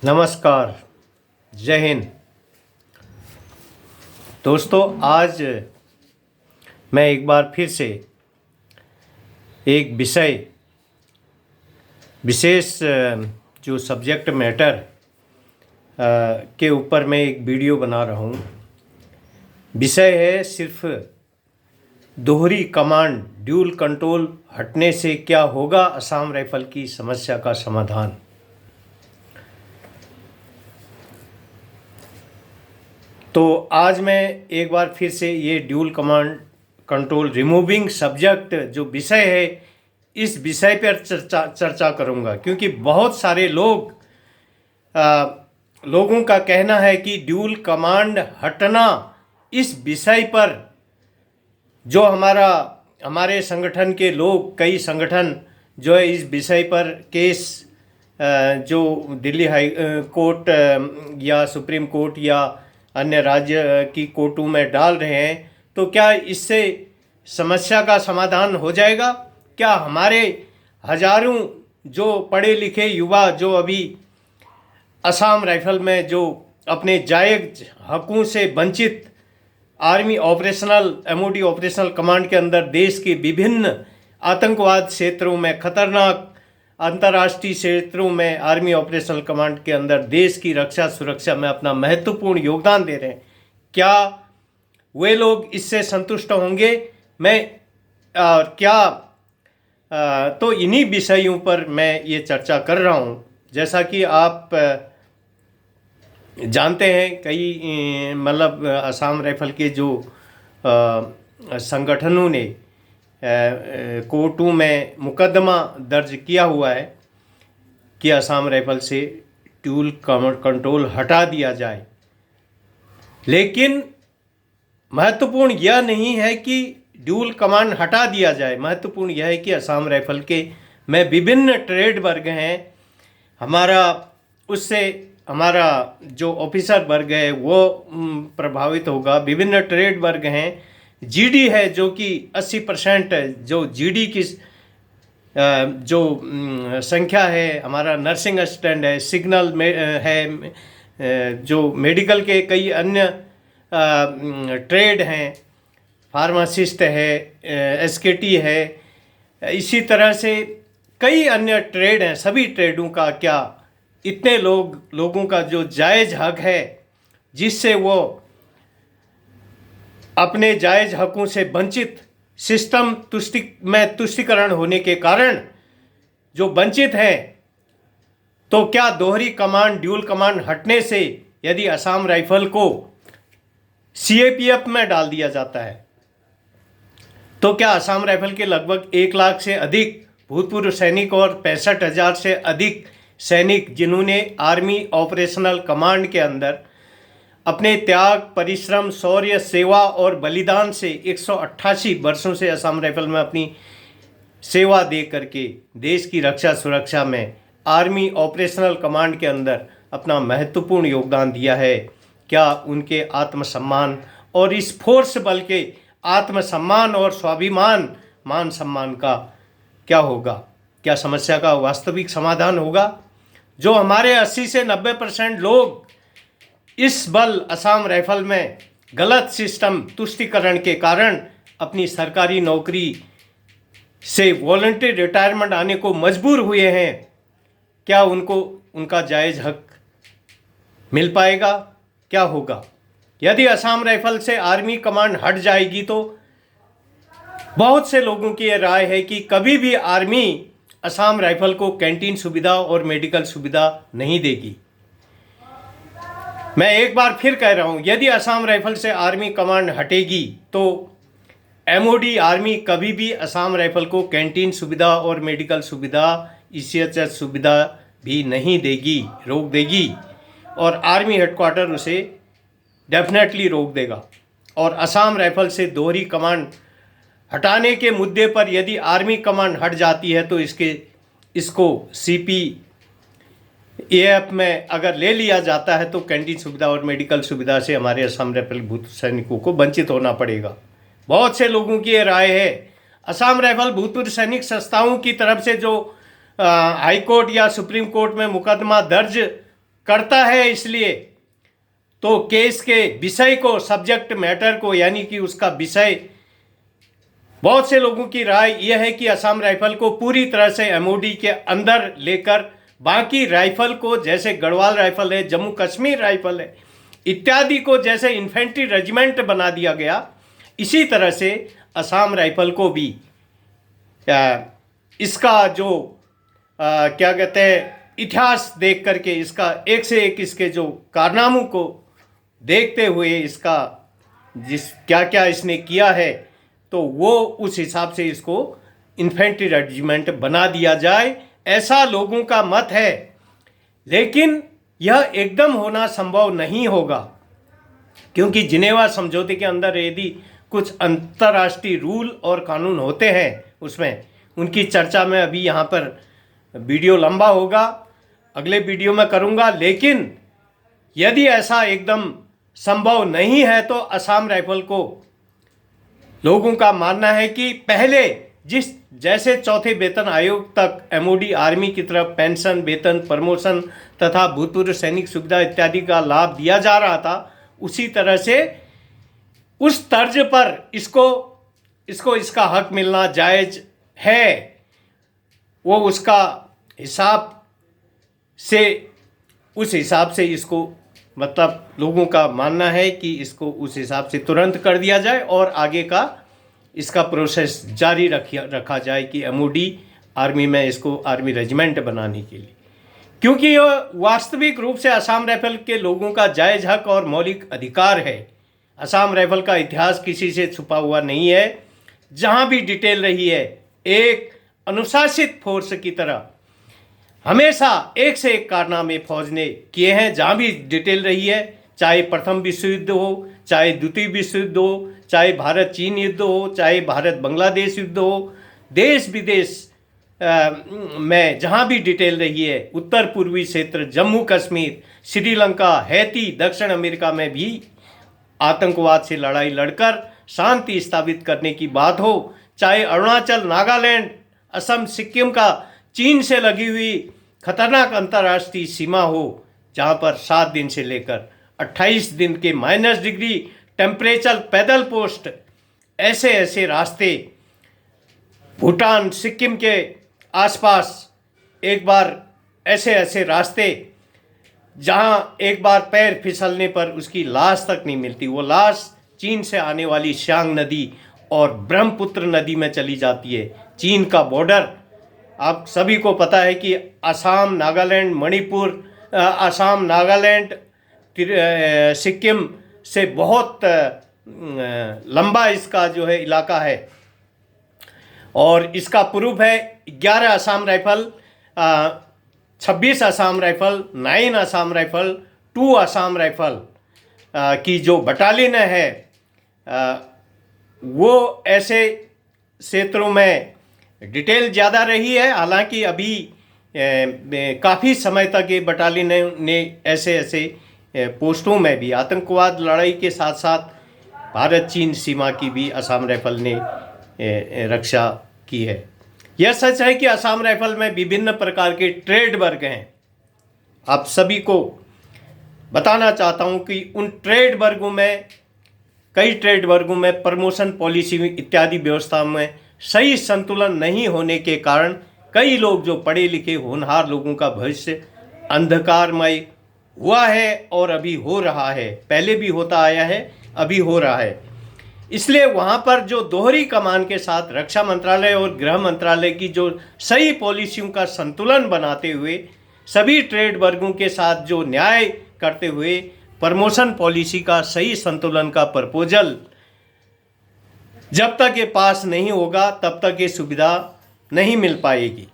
नमस्कार। जय हिंद। दोस्तों, आज मैं एक बार फिर से एक विशेष जो सब्जेक्ट मैटर के ऊपर मैं एक वीडियो बना रहा हूँ। विषय है सिर्फ दोहरी कमांड ड्यूल कंट्रोल हटने से क्या होगा असम राइफल की समस्या का समाधान। तो आज मैं एक बार फिर से ये dual command control removing subject जो विषय है, इस विषय पर चर्चा करूँगा, क्योंकि बहुत सारे लोगों का कहना है कि ड्यूल कमांड हटना इस विषय पर जो हमारे संगठन के लोग, कई संगठन जो है इस विषय पर केस जो दिल्ली हाई कोर्ट या सुप्रीम कोर्ट या अन्य राज्य की कोर्टों में डाल रहे हैं, तो क्या इससे समस्या का समाधान हो जाएगा? क्या हमारे हजारों जो पढ़े लिखे युवा जो अभी असम राइफल में जो अपने जायज़ हकों से वंचित army operational MoD operational command के अंदर देश के विभिन्न आतंकवाद क्षेत्रों में, खतरनाक अंतर्राष्ट्रीय क्षेत्रों में आर्मी ऑपरेशनल कमांड के अंदर देश की रक्षा सुरक्षा में अपना महत्वपूर्ण योगदान दे रहे हैं, क्या वे लोग इससे संतुष्ट होंगे? तो इन्हीं विषयों पर मैं ये चर्चा कर रहा हूँ। जैसा कि आप जानते हैं, कई असम राइफल के जो संगठनों ने कोर्टों में मुकदमा दर्ज किया हुआ है कि असम राइफल से ड्यूल कंट्रोल हटा दिया जाए। लेकिन महत्वपूर्ण यह नहीं है कि ड्यूल कमांड हटा दिया जाए, महत्वपूर्ण यह है कि असम राइफल के में विभिन्न ट्रेड वर्ग हैं। हमारा जो ऑफिसर वर्ग है वो प्रभावित होगा। विभिन्न ट्रेड वर्ग हैं। जीडी है जो कि 80% जो जीडी की जो संख्या है, हमारा नर्सिंग असिस्टेंट है, सिग्नल में है, जो मेडिकल के कई अन्य ट्रेड हैं, फार्मासिस्ट है, एसकेटी है, इसी तरह से कई अन्य ट्रेड हैं। सभी ट्रेडों का क्या इतने लोगों का जो जायज़ हक है, जिससे वो अपने जायज़ हकों से वंचित सिस्टम तुष्टिकरण होने के कारण जो वंचित हैं, तो क्या दोहरी कमांड ड्यूल कमांड हटने से यदि असम राइफल को सीएपीएफ में डाल दिया जाता है, तो क्या असम राइफल के लगभग 1 लाख से अधिक भूतपूर्व सैनिक और 65,000 से अधिक सैनिक जिन्होंने आर्मी ऑपरेशनल कमांड के अंदर अपने त्याग, परिश्रम, शौर्य, सेवा और बलिदान से 188 वर्षों से असम राइफल में अपनी सेवा दे करके देश की रक्षा सुरक्षा में आर्मी ऑपरेशनल कमांड के अंदर अपना महत्वपूर्ण योगदान दिया है, क्या उनके आत्मसम्मान और इस फोर्स बल के आत्मसम्मान और स्वाभिमान, मान सम्मान का क्या होगा? क्या समस्या का वास्तविक समाधान होगा? जो हमारे 80 से 90% लोग इस बल असम राइफल में गलत सिस्टम तुष्टिकरण के कारण अपनी सरकारी नौकरी से वॉलंटरी रिटायरमेंट आने को मजबूर हुए हैं, क्या उनको उनका जायज़ हक मिल पाएगा? क्या होगा यदि असम राइफल से आर्मी कमांड हट जाएगी? तो बहुत से लोगों की यह राय है कि कभी भी आर्मी असम राइफल को कैंटीन सुविधा और मेडिकल सुविधा नहीं देगी। मैं एक बार फिर कह रहा हूं, यदि असम राइफल से आर्मी कमांड हटेगी तो एमओडी आर्मी कभी भी असम राइफल को कैंटीन सुविधा और मेडिकल सुविधा, ईसीएचएस सुविधा भी नहीं देगी, रोक देगी, और आर्मी हेडक्वार्टर उसे डेफिनेटली रोक देगा। और असम राइफल से दोहरी कमांड हटाने के मुद्दे पर यदि आर्मी कमांड हट जाती है तो इसको सीपीएफ में अगर ले लिया जाता है तो कैंटीन सुविधा और मेडिकल सुविधा से हमारे असम राइफल भूतपूर्व सैनिकों को वंचित होना पड़ेगा। बहुत से लोगों की ये राय है। असम राइफल भूतपूर्व सैनिक संस्थाओं की तरफ से जो हाई कोर्ट या सुप्रीम कोर्ट में मुकदमा दर्ज करता है, इसलिए तो केस के विषय को, सब्जेक्ट मैटर को, यानी कि उसका विषय, बहुत से लोगों की राय यह है कि असम राइफल को पूरी तरह से एमओडी के अंदर लेकर बाकी राइफल को, जैसे गढ़वाल राइफल है, जम्मू कश्मीर राइफल है इत्यादि को जैसे इन्फेंट्री रेजिमेंट बना दिया गया, इसी तरह से असम राइफल को भी इसका जो क्या कहते हैं इतिहास देख करके, इसका एक से एक इसके जो कारनामों को देखते हुए, इसका क्या क्या इसने किया है, तो वो उस हिसाब से इसको इन्फेंट्री रेजिमेंट बना दिया जाए, ऐसा लोगों का मत है। लेकिन यह एकदम होना संभव नहीं होगा, क्योंकि जिनेवा समझौते के अंदर यदि कुछ अंतर्राष्ट्रीय रूल और कानून होते हैं, उसमें उनकी चर्चा में अभी यहाँ पर वीडियो लंबा होगा, अगले वीडियो में करूँगा। लेकिन यदि ऐसा एकदम संभव नहीं है तो असम राइफल को लोगों का मानना है कि पहले जैसे चौथे वेतन आयोग तक एमओडी आर्मी की तरफ पेंशन, वेतन, प्रमोशन तथा भूतपूर्व सैनिक सुविधा इत्यादि का लाभ दिया जा रहा था, उसी तरह से उस तर्ज पर इसको इसका हक मिलना जायज है। वो उसका हिसाब से, उस हिसाब से इसको, मतलब लोगों का मानना है कि इसको उस हिसाब से तुरंत कर दिया जाए और आगे का इसका प्रोसेस जारी रखा जाए कि एमओडी आर्मी में इसको आर्मी रेजिमेंट बनाने के लिए, क्योंकि यह वास्तविक रूप से असम राइफल के लोगों का जायज हक और मौलिक अधिकार है। असम राइफल का इतिहास किसी से छुपा हुआ नहीं है, जहां भी डिटेल रही है एक अनुशासित फोर्स की तरह हमेशा एक से एक कारनामे फौज ने किए हैं, जहां भी डिटेल रही है, चाहे प्रथम विश्व युद्ध हो, चाहे द्वितीय विश्व युद्ध हो, चाहे भारत चीन युद्ध हो, चाहे भारत बांग्लादेश युद्ध हो, देश विदेश में जहां भी डिटेल रही है, उत्तर पूर्वी क्षेत्र, जम्मू कश्मीर, श्रीलंका, हैती, दक्षिण अमेरिका में भी आतंकवाद से लड़ाई लड़कर शांति स्थापित करने की बात हो, चाहे अरुणाचल, नागालैंड, असम, सिक्किम का चीन से लगी हुई खतरनाक अंतर्राष्ट्रीय सीमा हो, जहां पर 7 दिन से लेकर 28 दिन के -डिग्री टेम्परेचर पैदल पोस्ट, ऐसे ऐसे रास्ते, भूटान, सिक्किम के आसपास एक बार ऐसे ऐसे रास्ते जहां एक बार पैर फिसलने पर उसकी लाश तक नहीं मिलती, वो लाश चीन से आने वाली सियांग नदी और ब्रह्मपुत्र नदी में चली जाती है। चीन का बॉर्डर आप सभी को पता है कि असम, नागालैंड, मणिपुर, असम, नागालैंड, सिक्किम से बहुत लंबा इसका जो है इलाका है, और इसका प्रूफ है 11 Assam rifle, 26 Assam rifle, 9 Assam rifle, 2 Assam rifle की जो बटालियन है, वो ऐसे क्षेत्रों में डिटेल ज़्यादा रही है। हालांकि अभी काफ़ी समय तक ये बटालियन ने ऐसे ऐसे पोस्टों में भी आतंकवाद लड़ाई के साथ साथ भारत चीन सीमा की भी असम राइफल ने रक्षा की है। यह सच है कि असम राइफल में विभिन्न प्रकार के ट्रेड वर्ग हैं। आप सभी को बताना चाहता हूं कि उन ट्रेड वर्गों में, कई ट्रेड वर्गों में प्रमोशन पॉलिसी इत्यादि व्यवस्था में सही संतुलन नहीं होने के कारण कई लोग, जो पढ़े लिखे होनहार लोगों का भविष्य अंधकारमय हुआ है और अभी हो रहा है, पहले भी होता आया है, अभी हो रहा है। इसलिए वहाँ पर जो दोहरी कमान के साथ रक्षा मंत्रालय और गृह मंत्रालय की जो सही पॉलिसियों का संतुलन बनाते हुए सभी ट्रेड वर्गों के साथ जो न्याय करते हुए प्रमोशन पॉलिसी का सही संतुलन का प्रपोजल जब तक ये पास नहीं होगा तब तक ये सुविधा नहीं मिल पाएगी।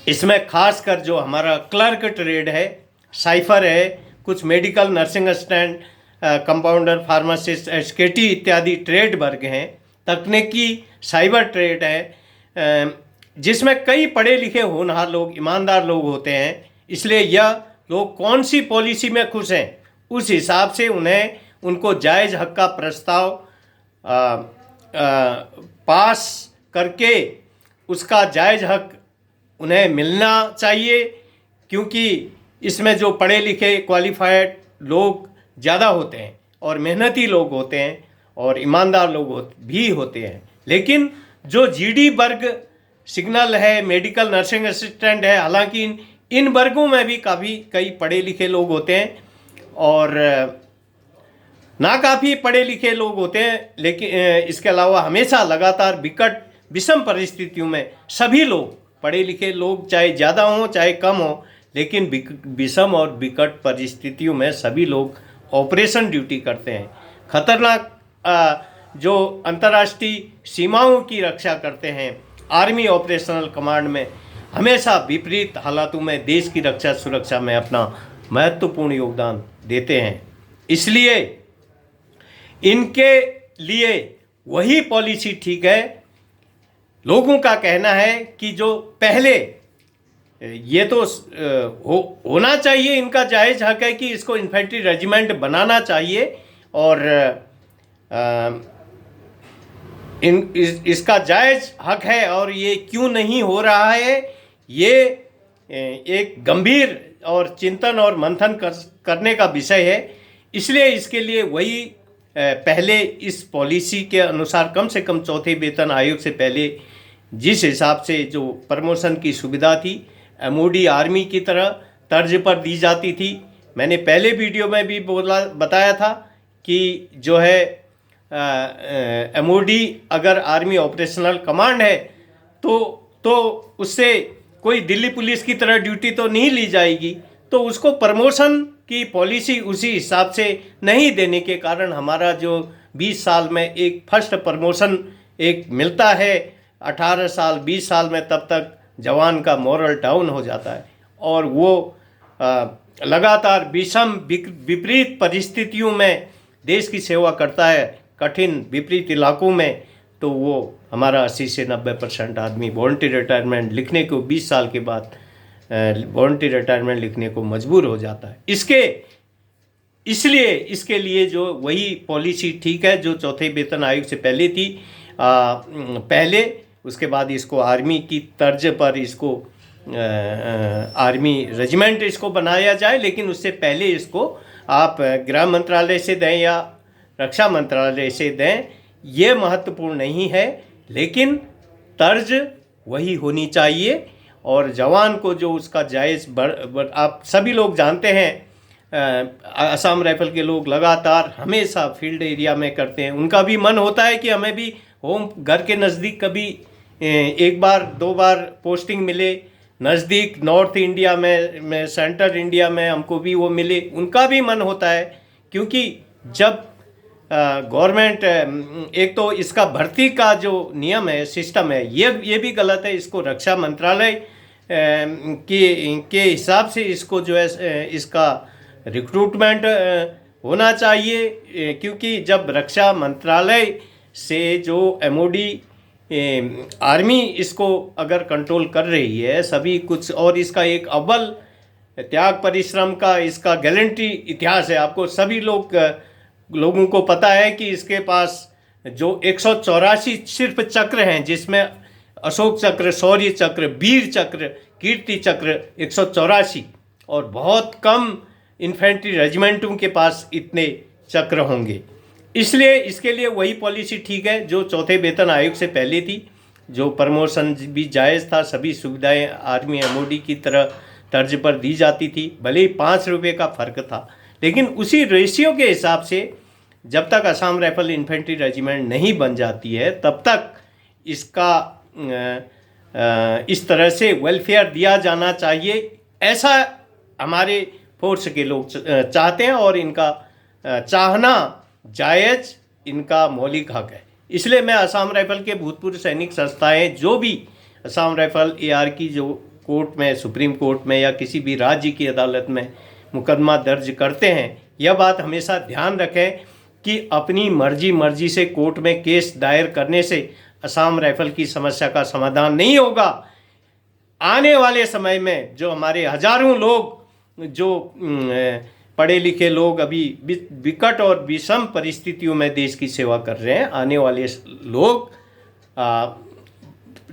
इसमें खासकर जो हमारा क्लर्क ट्रेड है, साइफर है, कुछ medical, nursing assistant, compounder, pharmacist, एसकेटी इत्यादि ट्रेड वर्ग हैं, तकनीकी साइबर ट्रेड है, जिसमें कई पढ़े लिखे होनहार लोग, ईमानदार लोग होते हैं। इसलिए यह लोग कौन सी पॉलिसी में खुश हैं, उस हिसाब से उनको जायज़ हक का प्रस्ताव पास करके उसका जायज़ हक उन्हें मिलना चाहिए, क्योंकि इसमें जो पढ़े लिखे क्वालिफाइड लोग ज़्यादा होते हैं और मेहनती लोग होते हैं और ईमानदार लोग भी होते हैं, लेकिन जो जीडी वर्ग सिग्नल है, मेडिकल नर्सिंग असिस्टेंट है, हालांकि इन वर्गों में भी काफ़ी कई पढ़े लिखे लोग होते हैं और ना काफ़ी पढ़े लिखे लोग होते हैं, लेकिन इसके अलावा हमेशा लगातार विकट विषम परिस्थितियों में सभी लोग, पढ़े लिखे लोग चाहे ज़्यादा हों चाहे कम हों, लेकिन विषम और विकट परिस्थितियों में सभी लोग ऑपरेशन ड्यूटी करते हैं। खतरनाक जो अंतर्राष्ट्रीय सीमाओं की रक्षा करते हैं, आर्मी ऑपरेशनल कमांड में हमेशा विपरीत हालातों में देश की रक्षा सुरक्षा में अपना महत्वपूर्ण योगदान देते हैं। इसलिए इनके लिए वही पॉलिसी ठीक है। लोगों का कहना है कि जो पहले ये तो होना चाहिए, इनका जायज़ हक है कि इसको इन्फेंट्री रेजिमेंट बनाना चाहिए और इसका जायज़ हक है और ये क्यों नहीं हो रहा है, ये एक गंभीर और चिंतन और मंथन करने का विषय है। इसलिए इसके लिए वही पहले इस पॉलिसी के अनुसार कम से कम चौथे वेतन आयोग से पहले जिस हिसाब से जो प्रमोशन की सुविधा थी एमओडी आर्मी की तरह तर्ज पर दी जाती थी, मैंने पहले वीडियो में भी बताया था कि जो है एमओडी अगर आर्मी ऑपरेशनल कमांड है तो उससे कोई दिल्ली पुलिस की तरह ड्यूटी तो नहीं ली जाएगी, तो उसको प्रमोशन की पॉलिसी उसी हिसाब से नहीं देने के कारण हमारा जो 20 साल में एक फर्स्ट प्रमोशन एक मिलता है, 18 साल 20 साल में, तब तक जवान का मोरल डाउन हो जाता है और वो लगातार विषम विपरीत परिस्थितियों में देश की सेवा करता है, कठिन विपरीत इलाकों में, तो वो हमारा 80 से 90% आदमी वॉलंटरी रिटायरमेंट लिखने को 20 साल के बाद वॉलंटरी रिटायरमेंट लिखने को मजबूर हो जाता है। इसलिए इसके लिए जो वही पॉलिसी ठीक है जो चौथे वेतन आयोग से पहले थी, पहले उसके बाद इसको आर्मी की तर्ज पर इसको आर्मी रेजिमेंट इसको बनाया जाए, लेकिन उससे पहले इसको आप गृह मंत्रालय से दें या रक्षा मंत्रालय से दें, ये महत्वपूर्ण नहीं है, लेकिन तर्ज वही होनी चाहिए और जवान को जो उसका जायज़ आप सभी लोग जानते हैं असम राइफल के लोग लगातार हमेशा फील्ड एरिया में करते हैं। उनका भी मन होता है कि हमें भी होम घर के नज़दीक कभी एक बार दो बार पोस्टिंग मिले, नज़दीक नॉर्थ इंडिया में सेंट्रल इंडिया में हमको भी वो मिले, उनका भी मन होता है। क्योंकि जब गवर्नमेंट एक तो इसका भर्ती का जो नियम है, सिस्टम है, ये भी गलत है। इसको रक्षा मंत्रालय के हिसाब से इसको जो है इसका रिक्रूटमेंट होना चाहिए, क्योंकि जब रक्षा मंत्रालय से जो एमओडी आर्मी इसको अगर कंट्रोल कर रही है सभी कुछ, और इसका एक अव्वल त्याग परिश्रम का इसका गारंटी इतिहास है। आपको सभी लोगों को पता है कि इसके पास जो 184 सिर्फ चक्र हैं, जिसमें अशोक चक्र, शौर्य चक्र, वीर चक्र, कीर्ति चक्र 184, और बहुत कम इन्फेंट्री रेजिमेंटों के पास इतने चक्र होंगे। इसलिए इसके लिए वही पॉलिसी ठीक है जो चौथे वेतन आयोग से पहले थी, जो प्रमोशन भी जायज़ था, सभी सुविधाएं आर्मी एमओडी की तरह तर्ज पर दी जाती थी, भले ही 5 रुपये का फ़र्क था, लेकिन उसी रेशियो के हिसाब से जब तक असम राइफल इन्फेंट्री रेजिमेंट नहीं बन जाती है तब तक इसका इस तरह से वेलफेयर दिया जाना चाहिए, ऐसा हमारे फोर्स के लोग चाहते हैं और इनका चाहना जायज़, इनका मौलिक हक है। इसलिए मैं असम राइफल के भूतपूर्व सैनिक संस्थाएं जो भी असम राइफल AR की जो कोर्ट में, सुप्रीम कोर्ट में या किसी भी राज्य की अदालत में मुकदमा दर्ज करते हैं, यह बात हमेशा ध्यान रखें कि अपनी मर्जी से कोर्ट में केस दायर करने से असम राइफल की समस्या का समाधान नहीं होगा। आने वाले समय में जो हमारे हजारों लोग जो पढ़े लिखे लोग अभी विकट और विषम परिस्थितियों में देश की सेवा कर रहे हैं, आने वाले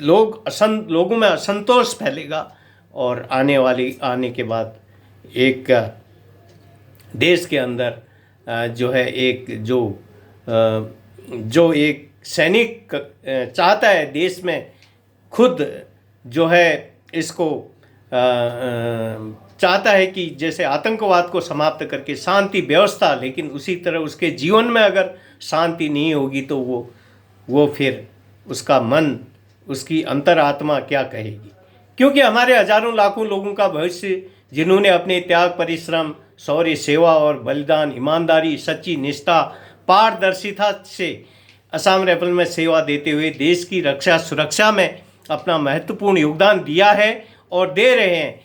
लोगों में असंतोष फैलेगा और आने के बाद एक देश के अंदर जो है एक जो एक सैनिक चाहता है देश में खुद जो है इसको चाहता है कि जैसे आतंकवाद को समाप्त करके शांति व्यवस्था, लेकिन उसी तरह उसके जीवन में अगर शांति नहीं होगी तो वो फिर उसका मन, उसकी अंतरात्मा क्या कहेगी। क्योंकि हमारे हजारों लाखों लोगों का भविष्य, जिन्होंने अपने त्याग, परिश्रम, शौर्य, सेवा और बलिदान, ईमानदारी, सच्ची निष्ठा, पारदर्शिता से असम राइफल में सेवा देते हुए देश की रक्षा सुरक्षा में अपना महत्वपूर्ण योगदान दिया है और दे रहे हैं,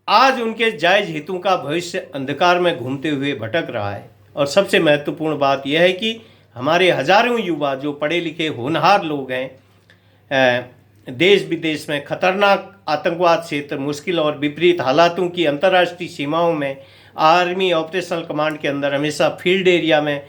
आज उनके जायज़ हितों का भविष्य अंधकार में घूमते हुए भटक रहा है। और सबसे महत्वपूर्ण बात यह है कि हमारे हजारों युवा जो पढ़े लिखे होनहार लोग हैं, देश विदेश में खतरनाक आतंकवाद क्षेत्र, मुश्किल और विपरीत हालातों की अंतर्राष्ट्रीय सीमाओं में, आर्मी ऑपरेशनल कमांड के अंदर, हमेशा फील्ड एरिया में,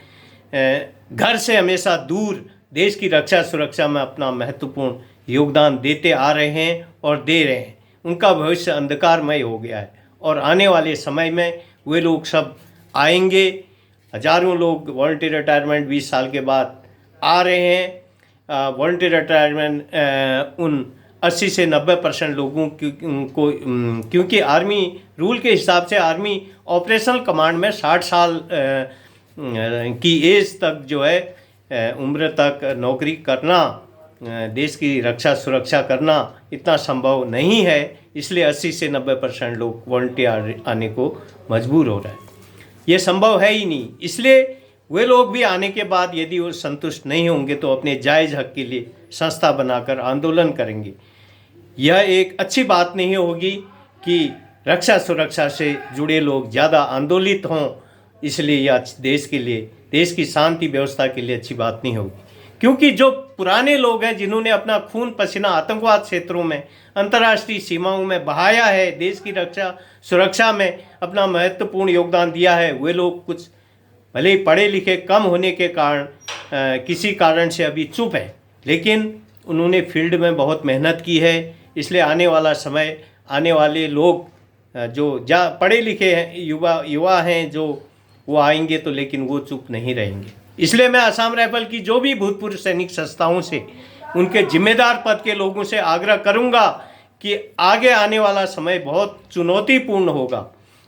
घर से हमेशा दूर देश की रक्षा सुरक्षा में अपना महत्वपूर्ण योगदान देते आ रहे हैं और दे रहे हैं। उनका भविष्य अंधकारमय हो गया है और आने वाले समय में वे लोग सब आएंगे। हजारों लोग वॉलंटियर रिटायरमेंट 20 साल के बाद आ रहे हैं। वॉलंटियर रिटायरमेंट उन 80 से 90% लोगों को, क्योंकि आर्मी रूल के हिसाब से आर्मी ऑपरेशनल कमांड में 60 साल की एज तक जो है उम्र तक नौकरी करना, देश की रक्षा सुरक्षा करना इतना संभव नहीं है। इसलिए 80 से 90% लोग वॉलंटियर आने को मजबूर हो रहे हैं। ये संभव है ही नहीं। इसलिए वे लोग भी आने के बाद यदि वो संतुष्ट नहीं होंगे तो अपने जायज़ हक के लिए संस्था बनाकर आंदोलन करेंगे। यह एक अच्छी बात नहीं होगी कि रक्षा सुरक्षा से जुड़े लोग ज़्यादा आंदोलित हों। इसलिए यह देश के लिए, देश की शांति व्यवस्था के लिए अच्छी बात नहीं होगी। क्योंकि जो पुराने लोग हैं जिन्होंने अपना खून पसीना आतंकवाद क्षेत्रों में, अंतर्राष्ट्रीय सीमाओं में बहाया है, देश की रक्षा सुरक्षा में अपना महत्वपूर्ण योगदान दिया है, वे लोग कुछ भले ही पढ़े लिखे कम होने के कारण किसी कारण से अभी चुप हैं, लेकिन उन्होंने फील्ड में बहुत मेहनत की है। इसलिए आने वाला समय, आने वाले लोग जो पढ़े लिखे हैं, युवा हैं जो, वो आएंगे तो, लेकिन वो चुप नहीं रहेंगे। इसलिए मैं असम राइफल की जो भी भूतपूर्व सैनिक संस्थाओं से, उनके जिम्मेदार पद के लोगों से आग्रह करूंगा कि आगे आने वाला समय बहुत चुनौतीपूर्ण होगा।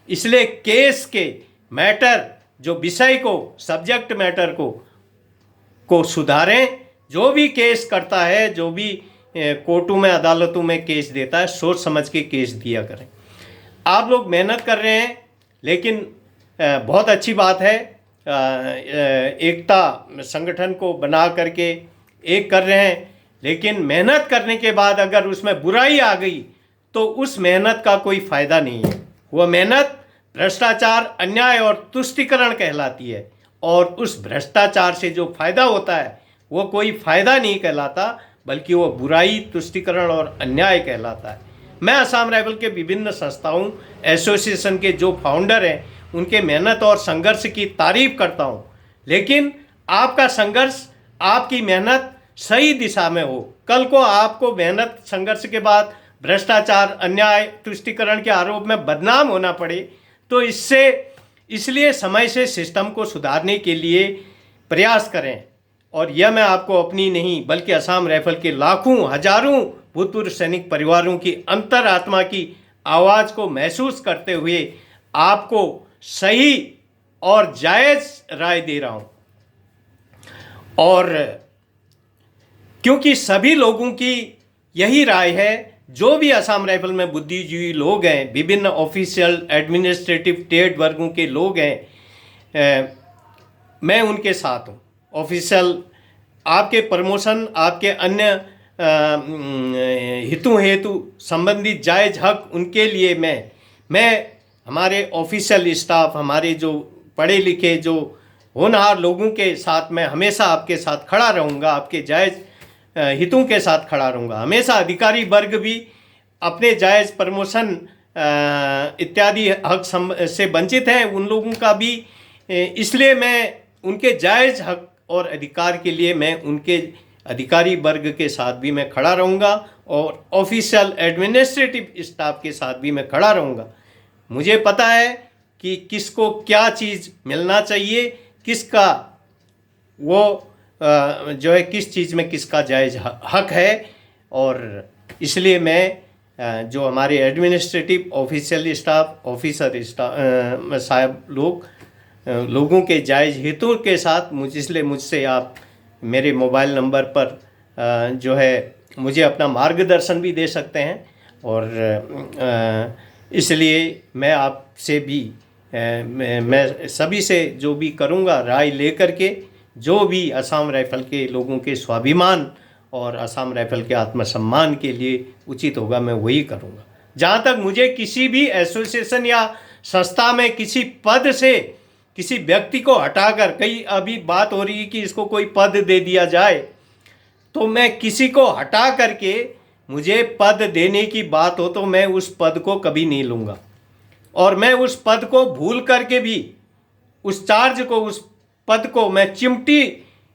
इसलिए केस के मैटर, जो विषय को, सब्जेक्ट मैटर को सुधारें। जो भी केस करता है, जो भी कोर्टों में, अदालतों में केस देता है, सोच समझ के केस दिया करें। आप लोग मेहनत कर रहे हैं, लेकिन बहुत अच्छी बात है, एकता संगठन को बना करके एक कर रहे हैं, लेकिन मेहनत करने के बाद अगर उसमें बुराई आ गई तो उस मेहनत का कोई फ़ायदा नहीं है। वह मेहनत भ्रष्टाचार, अन्याय और तुष्टीकरण कहलाती है, और उस भ्रष्टाचार से जो फायदा होता है वो कोई फायदा नहीं कहलाता, बल्कि वो बुराई, तुष्टीकरण और अन्याय कहलाता है। मैं असम राइफल के विभिन्न संस्थाओं, एसोसिएशन के जो फाउंडर हैं, उनके मेहनत और संघर्ष की तारीफ करता हूँ, लेकिन आपका संघर्ष, आपकी मेहनत सही दिशा में हो। कल को आपको मेहनत संघर्ष के बाद भ्रष्टाचार, अन्याय, तुष्टीकरण के आरोप में बदनाम होना पड़े तो इसलिए समय से सिस्टम को सुधारने के लिए प्रयास करें। और यह मैं आपको अपनी नहीं, बल्कि असम राइफल के लाखों, हजारों भूतपूर्व सैनिक परिवारों की अंतरात्मा की आवाज़ को महसूस करते हुए आपको सही और जायज़ राय दे रहा हूँ। और क्योंकि सभी लोगों की यही राय है, जो भी असम राइफल में बुद्धिजीवी लोग हैं, विभिन्न ऑफिशियल, एडमिनिस्ट्रेटिव, ट्रेड वर्गों के लोग हैं, मैं उनके साथ हूँ। ऑफिशियल आपके प्रमोशन, आपके अन्य हितों हेतु संबंधित जायज़ हक, उनके लिए मैं हमारे ऑफिशियल स्टाफ, हमारे जो पढ़े लिखे, जो होनहार लोगों के साथ मैं हमेशा आपके साथ खड़ा रहूँगा, आपके जायज़ हितों के साथ खड़ा रहूँगा। हमेशा अधिकारी वर्ग भी अपने जायज़ प्रमोशन इत्यादि हक से वंचित हैं, उन लोगों का भी, इसलिए मैं उनके जायज़ हक और अधिकार के लिए मैं उनके अधिकारी वर्ग के साथ भी मैं खड़ा रहूँगा, और ऑफिशियल एडमिनिस्ट्रेटिव स्टाफ के साथ भी मैं खड़ा रहूँगा। मुझे पता है कि किसको क्या चीज़ मिलना चाहिए, किसका वो जो है किस चीज़ में किसका जायज़ हक है। और इसलिए मैं जो हमारे एडमिनिस्ट्रेटिव ऑफिशियल स्टाफ ऑफिसर साहब लोगों के जायज़ हितों के साथ इसलिए मुझसे आप मेरे मोबाइल नंबर पर जो है मुझे अपना मार्गदर्शन भी दे सकते हैं। और इसलिए मैं आपसे भी मैं सभी से जो भी करूँगा राय लेकर के जो भी असम राइफल के लोगों के स्वाभिमान और असम राइफल के आत्मसम्मान के लिए उचित होगा मैं वही करूँगा। जहाँ तक मुझे किसी भी एसोसिएशन या संस्था में किसी पद से किसी व्यक्ति को हटाकर, कई अभी बात हो रही है कि इसको कोई पद दे दिया जाए, तो मैं किसी को हटा करके मुझे पद देने की बात हो तो मैं उस पद को कभी नहीं लूँगा। और मैं उस पद को भूल करके भी उस चार्ज को उस पद को मैं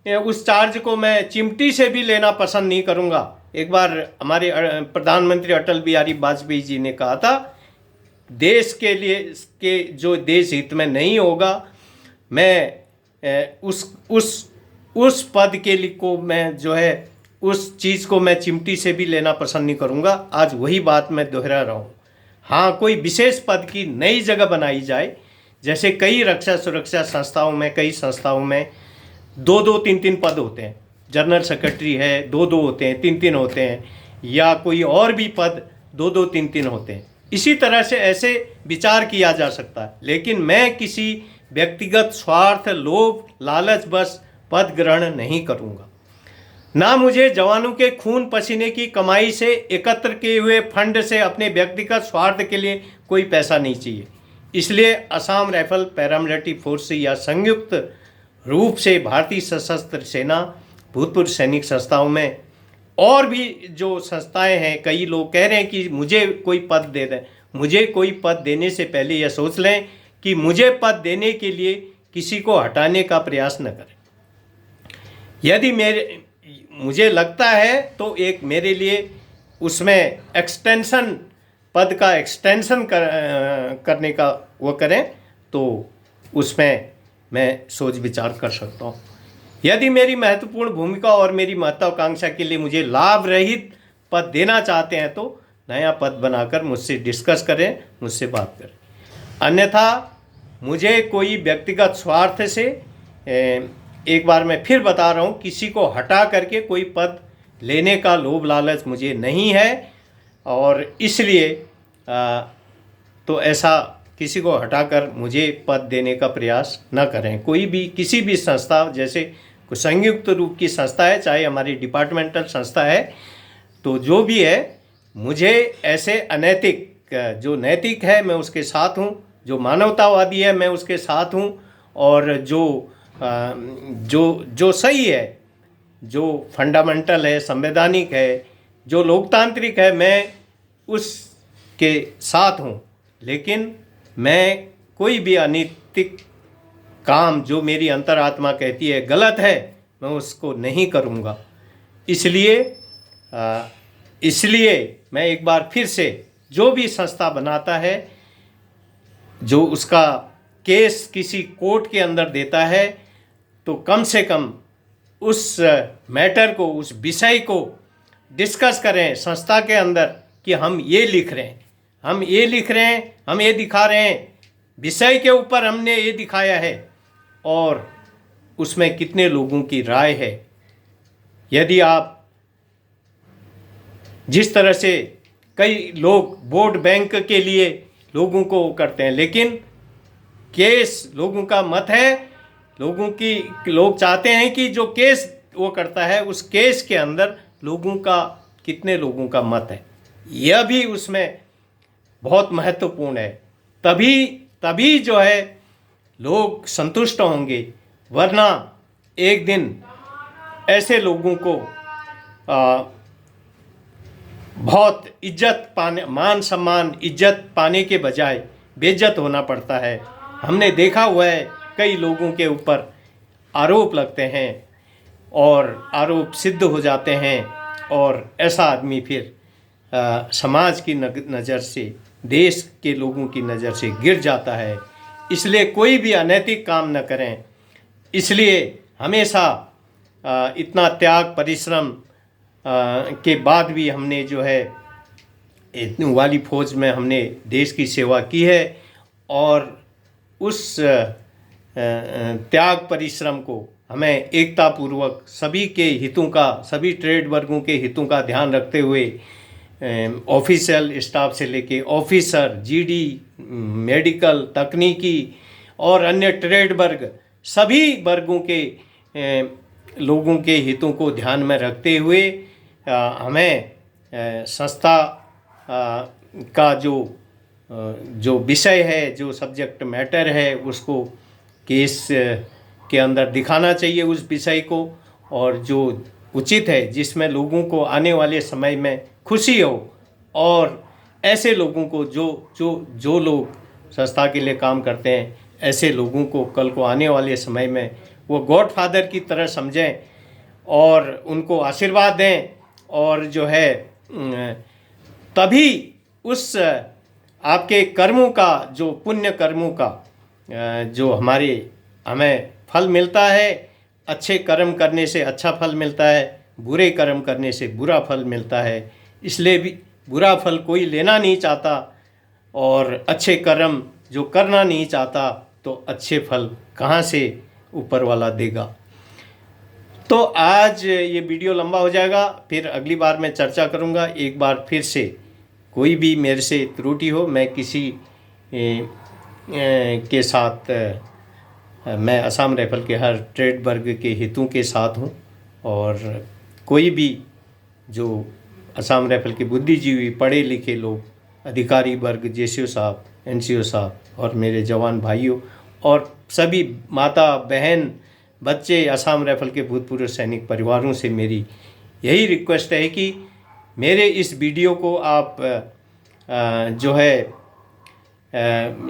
उस चार्ज को मैं चिमटी से भी लेना पसंद नहीं करूँगा। एक बार हमारे प्रधानमंत्री अटल बिहारी वाजपेयी जी ने कहा था, देश के लिए के जो देश हित में नहीं होगा मैं उस पद के लिए को मैं जो है उस चीज़ को मैं चिमटी से भी लेना पसंद नहीं करूँगा। आज वही बात मैं दोहरा रहा हूँ। हाँ, कोई विशेष पद की नई जगह बनाई जाए, जैसे कई रक्षा सुरक्षा संस्थाओं में, कई संस्थाओं में 2-2 3-3 पद होते हैं। जनरल सेक्रेटरी है 2-2 होते हैं, 3-3 होते हैं, या कोई और भी पद 2-2 3-3 होते हैं। इसी तरह से ऐसे विचार किया जा सकता है। लेकिन मैं किसी व्यक्तिगत स्वार्थ, लोभ, लालच बस पद ग्रहण नहीं करूँगा। ना मुझे जवानों के खून पसीने की कमाई से एकत्र किए हुए फंड से अपने व्यक्तिगत स्वार्थ के लिए कोई पैसा नहीं चाहिए। इसलिए असम राइफल पैरामिलिट्री फोर्स या संयुक्त रूप से भारतीय सशस्त्र सेना, भूतपूर्व सैनिक संस्थाओं में और भी जो संस्थाएं हैं, कई लोग कह रहे हैं कि मुझे कोई पद दे दें। मुझे कोई पद देने से पहले यह सोच लें कि मुझे पद देने के लिए किसी को हटाने का प्रयास न करें। यदि मुझे लगता है तो एक मेरे लिए उसमें एक्सटेंशन, पद का एक्सटेंशन करने का वो करें तो उसमें मैं सोच विचार कर सकता हूँ। यदि मेरी महत्वपूर्ण भूमिका और मेरी महत्वाकांक्षा के लिए मुझे लाभ रहित पद देना चाहते हैं तो नया पद बनाकर मुझसे डिस्कस करें, मुझसे बात करें। अन्यथा मुझे कोई व्यक्तिगत स्वार्थ से, एक बार मैं फिर बता रहा हूँ, किसी को हटा करके कोई पद लेने का लोभ लालच मुझे नहीं है। और इसलिए तो ऐसा किसी को हटाकर मुझे पद देने का प्रयास न करें। कोई भी किसी भी संस्था, जैसे कोई संयुक्त रूप की संस्था है, चाहे हमारी डिपार्टमेंटल संस्था है, तो जो भी है, मुझे ऐसे अनैतिक, जो नैतिक है मैं उसके साथ हूँ, जो मानवतावादी है मैं उसके साथ हूँ, और जो सही है, जो फंडामेंटल है, संवैधानिक है, जो लोकतांत्रिक है, मैं उसके साथ हूँ। लेकिन मैं कोई भी अनैतिक काम जो मेरी अंतरात्मा कहती है गलत है, मैं उसको नहीं करूँगा। इसलिए मैं एक बार फिर से, जो भी संस्था बनाता है, जो उसका केस किसी कोर्ट के अंदर देता है, तो कम से कम उस मैटर को, उस विषय को डिस्कस करें संस्था के अंदर कि हम ये लिख रहे हैं, हम ये लिख रहे हैं, हम ये दिखा रहे हैं, विषय के ऊपर हमने ये दिखाया है, और उसमें कितने लोगों की राय है। यदि आप जिस तरह से कई लोग वोट बैंक के लिए लोगों को करते हैं, लेकिन केस लोगों का मत है, लोग चाहते हैं कि जो केस वो करता है उस केस के अंदर कितने लोगों का मत है, यह भी उसमें बहुत महत्वपूर्ण है। तभी जो है लोग संतुष्ट होंगे, वरना एक दिन ऐसे लोगों को बहुत मान सम्मान इज्जत पाने के बजाय बेइज्जत होना पड़ता है। हमने देखा हुआ है, कई लोगों के ऊपर आरोप लगते हैं और आरोप सिद्ध हो जाते हैं, और ऐसा आदमी फिर समाज की नज़र से, देश के लोगों की नज़र से गिर जाता है। इसलिए कोई भी अनैतिक काम न करें। इसलिए हमेशा इतना त्याग परिश्रम के बाद भी हमने जो है वाली फ़ौज में हमने देश की सेवा की है, और उस त्याग परिश्रम को हमें एकतापूर्वक सभी के हितों का, सभी ट्रेड वर्गों के हितों का ध्यान रखते हुए ऑफिशियल स्टाफ से लेके ऑफिसर, जीडी, मेडिकल, तकनीकी और अन्य ट्रेड वर्ग, सभी वर्गों के लोगों के हितों को ध्यान में रखते हुए हमें संस्था का जो विषय है, जो सब्जेक्ट मैटर है, उसको केस के अंदर दिखाना चाहिए उस विषय को, और जो उचित है, जिसमें लोगों को आने वाले समय में खुशी हो, और ऐसे लोगों को जो लोग संस्था के लिए काम करते हैं, ऐसे लोगों को कल को आने वाले समय में वो गॉडफादर की तरह समझें और उनको आशीर्वाद दें, और जो है तभी उस आपके कर्मों का, जो पुण्य कर्मों का जो हमें फल मिलता है। अच्छे कर्म करने से अच्छा फल मिलता है, बुरे कर्म करने से बुरा फल मिलता है। इसलिए भी बुरा फल कोई लेना नहीं चाहता, और अच्छे कर्म जो करना नहीं चाहता, तो अच्छे फल कहाँ से ऊपर वाला देगा। तो आज ये वीडियो लंबा हो जाएगा, फिर अगली बार मैं चर्चा करूँगा। एक बार फिर से कोई भी मेरे से त्रुटि हो, मैं किसी के साथ, मैं असम राइफल के हर ट्रेड वर्ग के हितों के साथ हूँ, और कोई भी जो असम राइफल के बुद्धिजीवी, पढ़े लिखे लोग, अधिकारी वर्ग, जेसीओ साहब, एनसीओ साहब और मेरे जवान भाइयों और सभी माता बहन बच्चे असम राइफल के भूतपूर्व सैनिक परिवारों से मेरी यही रिक्वेस्ट है कि मेरे इस वीडियो को आप जो है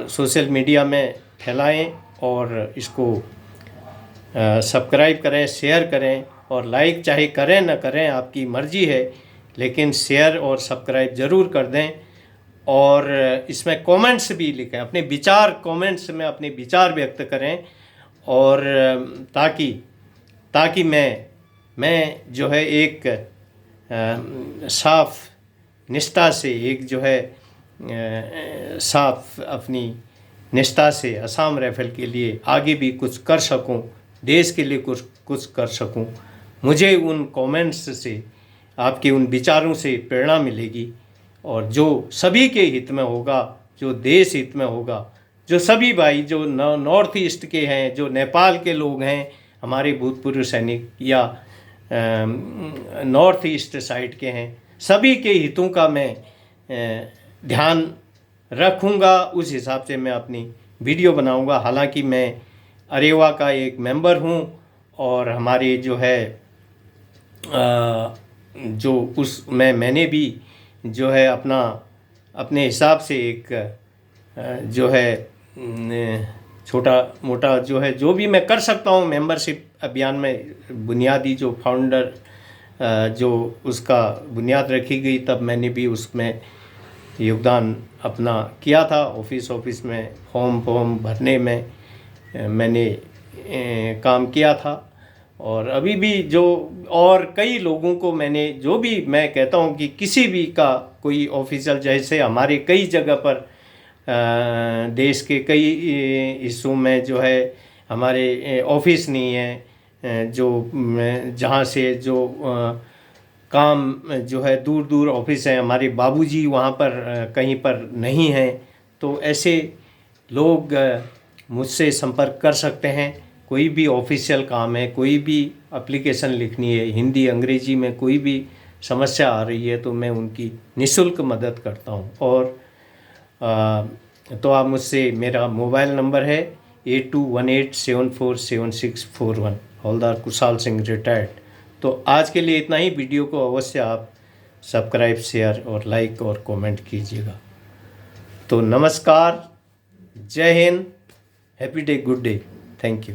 सोशल मीडिया में फैलाएं, और इसको सब्सक्राइब करें, शेयर करें, और लाइक चाहे करें न करें, आपकी मर्ज़ी है, लेकिन शेयर और सब्सक्राइब ज़रूर कर दें। और इसमें कमेंट्स भी लिखें, अपने विचार कमेंट्स में अपने विचार व्यक्त करें, और ताकि मैं जो है एक साफ निष्ठा से, एक जो है साफ अपनी निष्ठा से असम राइफल के लिए आगे भी कुछ कर सकूं, देश के लिए कुछ कर सकूं। मुझे उन कमेंट्स से, आपके उन विचारों से प्रेरणा मिलेगी, और जो सभी के हित में होगा, जो देश हित में होगा, जो सभी भाई जो नॉर्थ ईस्ट के हैं, जो नेपाल के लोग हैं, हमारे भूतपूर्व सैनिक, या नॉर्थ ईस्ट साइड के हैं, सभी के हितों का मैं ध्यान रखूँगा। उस हिसाब से मैं अपनी वीडियो बनाऊँगा। हालांकि मैं अरेवा का एक मेंबर हूँ, और हमारे जो है जो उसमें मैंने भी जो है अपने हिसाब से एक जो है छोटा मोटा जो है, जो भी मैं कर सकता हूँ मेंबरशिप अभियान में, बुनियादी जो फाउंडर जो उसका बुनियाद रखी गई, तब मैंने भी उसमें योगदान अपना किया था। ऑफिस में फॉर्म भरने में मैंने काम किया था, और अभी भी जो और कई लोगों को मैंने, जो भी मैं कहता हूँ कि किसी भी का कोई ऑफिशियल, जैसे हमारे कई जगह पर देश के कई हिस्सों में जो है हमारे ऑफिस नहीं है, जो जहाँ से जो काम जो है दूर दूर ऑफिस है, हमारे बाबूजी वहाँ पर कहीं पर नहीं हैं, तो ऐसे लोग मुझसे संपर्क कर सकते हैं। कोई भी ऑफिशियल काम है, कोई भी एप्लीकेशन लिखनी है, हिंदी अंग्रेजी में कोई भी समस्या आ रही है, तो मैं उनकी निःशुल्क मदद करता हूँ। और तो आप मुझसे, मेरा मोबाइल नंबर है 8218747641, हवलदार कुशाल सिंह रिटायर्ड। तो आज के लिए इतना ही। वीडियो को अवश्य आप सब्सक्राइब, शेयर और लाइक और कमेंट कीजिएगा। तो नमस्कार, जय Hind, happy day, good day, thank you.